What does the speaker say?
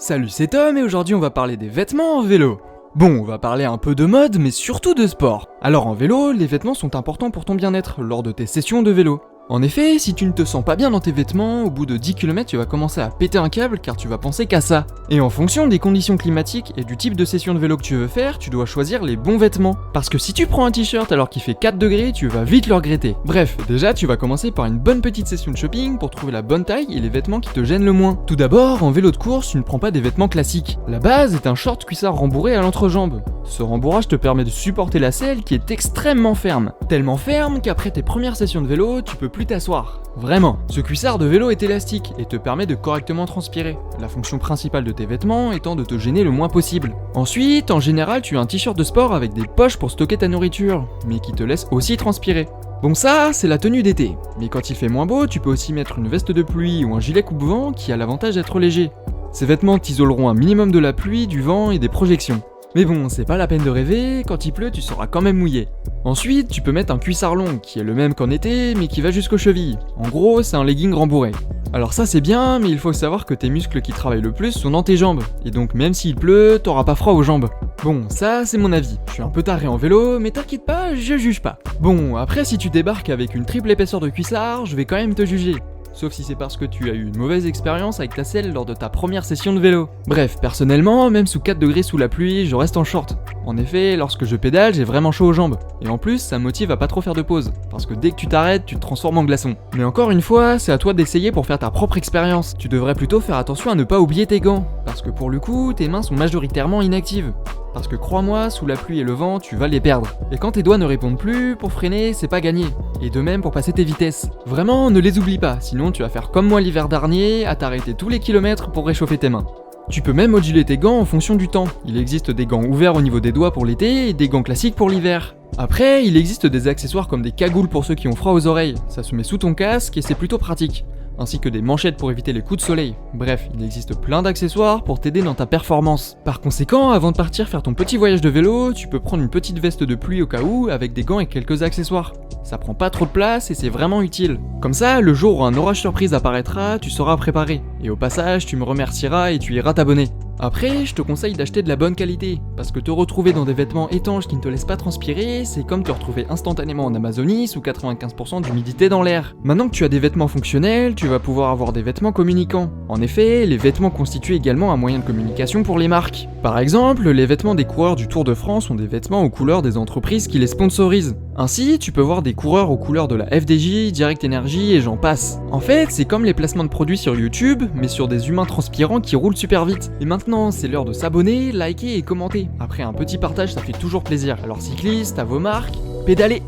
Salut, c'est Tom et aujourd'hui on va parler des vêtements en vélo. Bon, on va parler un peu de mode, mais surtout de sport. Alors en vélo, les vêtements sont importants pour ton bien-être lors de tes sessions de vélo. En effet, si tu ne te sens pas bien dans tes vêtements, au bout de 10 km tu vas commencer à péter un câble car tu vas penser qu'à ça. Et en fonction des conditions climatiques et du type de session de vélo que tu veux faire, tu dois choisir les bons vêtements. Parce que si tu prends un t-shirt alors qu'il fait 4 degrés, tu vas vite le regretter. Bref, déjà tu vas commencer par une bonne petite session de shopping pour trouver la bonne taille et les vêtements qui te gênent le moins. Tout d'abord, en vélo de course, tu ne prends pas des vêtements classiques. La base est un short cuissard rembourré à l'entrejambe. Ce rembourrage te permet de supporter la selle qui est extrêmement ferme. Tellement ferme qu'après tes premières sessions de vélo, tu peux plus t'asseoir. Vraiment. Ce cuissard de vélo est élastique et te permet de correctement transpirer. La fonction principale de tes vêtements étant de te gêner le moins possible. Ensuite, en général, tu as un t-shirt de sport avec des poches pour stocker ta nourriture, mais qui te laisse aussi transpirer. Bon ça, c'est la tenue d'été. Mais quand il fait moins beau, tu peux aussi mettre une veste de pluie ou un gilet coupe-vent qui a l'avantage d'être léger. Ces vêtements t'isoleront un minimum de la pluie, du vent et des projections. Mais bon, c'est pas la peine de rêver, quand il pleut tu seras quand même mouillé. Ensuite, tu peux mettre un cuissard long, qui est le même qu'en été, mais qui va jusqu'aux chevilles. En gros, c'est un legging rembourré. Alors ça c'est bien, mais il faut savoir que tes muscles qui travaillent le plus sont dans tes jambes, et donc même s'il pleut, t'auras pas froid aux jambes. Bon, ça c'est mon avis. Je suis un peu taré en vélo, mais t'inquiète pas, je juge pas. Bon, après si tu débarques avec une triple épaisseur de cuissard, je vais quand même te juger. Sauf si c'est parce que tu as eu une mauvaise expérience avec ta selle lors de ta première session de vélo. Bref, personnellement, même sous 4 degrés sous la pluie, je reste en short. En effet, lorsque je pédale, j'ai vraiment chaud aux jambes. Et en plus, ça me motive à pas trop faire de pause, parce que dès que tu t'arrêtes, tu te transformes en glaçon. Mais encore une fois, c'est à toi d'essayer pour faire ta propre expérience. Tu devrais plutôt faire attention à ne pas oublier tes gants, parce que pour le coup, tes mains sont majoritairement inactives. Parce que crois-moi, sous la pluie et le vent, tu vas les perdre. Et quand tes doigts ne répondent plus, pour freiner, c'est pas gagné. Et de même pour passer tes vitesses. Vraiment, ne les oublie pas, sinon tu vas faire comme moi l'hiver dernier, à t'arrêter tous les kilomètres pour réchauffer tes mains. Tu peux même moduler tes gants en fonction du temps. Il existe des gants ouverts au niveau des doigts pour l'été et des gants classiques pour l'hiver. Après, il existe des accessoires comme des cagoules pour ceux qui ont froid aux oreilles. Ça se met sous ton casque et c'est plutôt pratique. Ainsi que des manchettes pour éviter les coups de soleil. Bref, il existe plein d'accessoires pour t'aider dans ta performance. Par conséquent, avant de partir faire ton petit voyage de vélo, tu peux prendre une petite veste de pluie au cas où, avec des gants et quelques accessoires. Ça prend pas trop de place et c'est vraiment utile. Comme ça, le jour où un orage surprise apparaîtra, tu seras préparé. Et au passage, tu me remercieras et tu iras t'abonner. Après, je te conseille d'acheter de la bonne qualité, parce que te retrouver dans des vêtements étanches qui ne te laissent pas transpirer, c'est comme te retrouver instantanément en Amazonie sous 95% d'humidité dans l'air. Maintenant que tu as des vêtements fonctionnels, tu vas pouvoir avoir des vêtements communicants. En effet, les vêtements constituent également un moyen de communication pour les marques. Par exemple, les vêtements des coureurs du Tour de France sont des vêtements aux couleurs des entreprises qui les sponsorisent. Ainsi, tu peux voir des coureurs aux couleurs de la FDJ, Direct Energy et j'en passe. En fait, c'est comme les placements de produits sur YouTube, mais sur des humains transpirants qui roulent super vite. Et maintenant, c'est l'heure de s'abonner, liker et commenter. Après un petit partage, ça fait toujours plaisir. Alors cyclistes, à vos marques, pédalez!